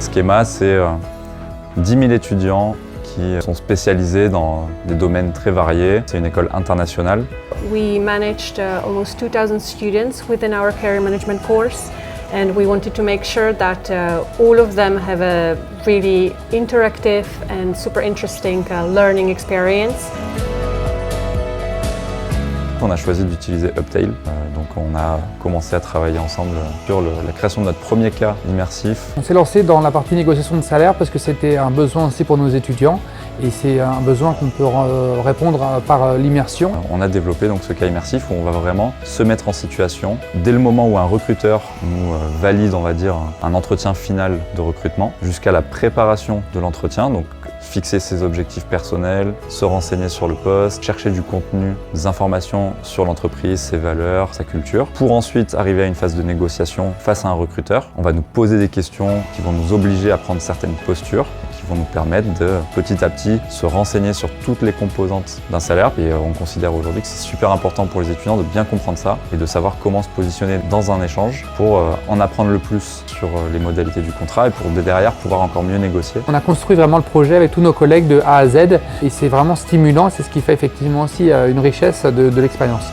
Schema, c'est 10 000 étudiants qui sont spécialisés dans des domaines très variés. C'est une école internationale. We managed almost 2,000 students within our career management course, and we wanted to make sure that all of them have a really interactive and super interesting learning experience. On a choisi d'utiliser Uptail, donc on a commencé à travailler ensemble sur la création de notre premier cas immersif. On s'est lancé dans la partie négociation de salaire parce que c'était un besoin aussi pour nos étudiants et c'est un besoin qu'on peut répondre par l'immersion. On a développé donc ce cas immersif où on va vraiment se mettre en situation dès le moment où un recruteur nous valide, on va dire, un entretien final de recrutement jusqu'à la préparation de l'entretien. Donc fixer ses objectifs personnels, se renseigner sur le poste, chercher du contenu, des informations sur l'entreprise, ses valeurs, sa culture, pour ensuite arriver à une phase de négociation face à un recruteur. On va nous poser des questions qui vont nous obliger à prendre certaines postures, qui vont nous permettre de petit à petit se renseigner sur toutes les composantes d'un salaire. Et on considère aujourd'hui que c'est super important pour les étudiants de bien comprendre ça et de savoir comment se positionner dans un échange pour en apprendre le plus sur les modalités du contrat et pour derrière pouvoir encore mieux négocier. On a construit vraiment le projet avec tous nos collègues de A à Z et c'est vraiment stimulant, c'est ce qui fait effectivement aussi une richesse de l'expérience.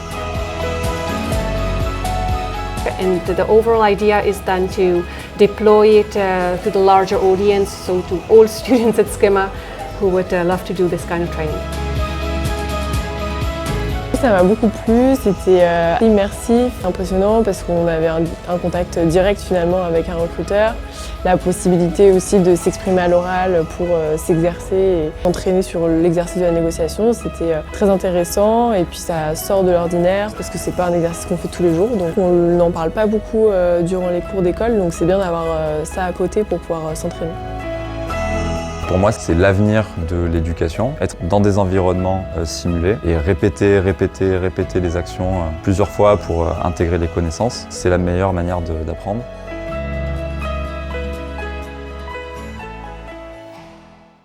And the overall idea is then to deploy it to the larger audience, so to all students at Schema who would love to do this kind of training. Ça m'a beaucoup plu, c'était immersif, impressionnant parce qu'on avait un contact direct finalement avec un recruteur. La possibilité aussi de s'exprimer à l'oral pour s'exercer et s'entraîner sur l'exercice de la négociation, c'était très intéressant et puis ça sort de l'ordinaire parce que c'est pas un exercice qu'on fait tous les jours, donc on n'en parle pas beaucoup durant les cours d'école, donc c'est bien d'avoir ça à côté pour pouvoir s'entraîner. Pour moi, c'est l'avenir de l'éducation, être dans des environnements simulés et répéter les actions plusieurs fois pour intégrer les connaissances. C'est la meilleure manière d'apprendre.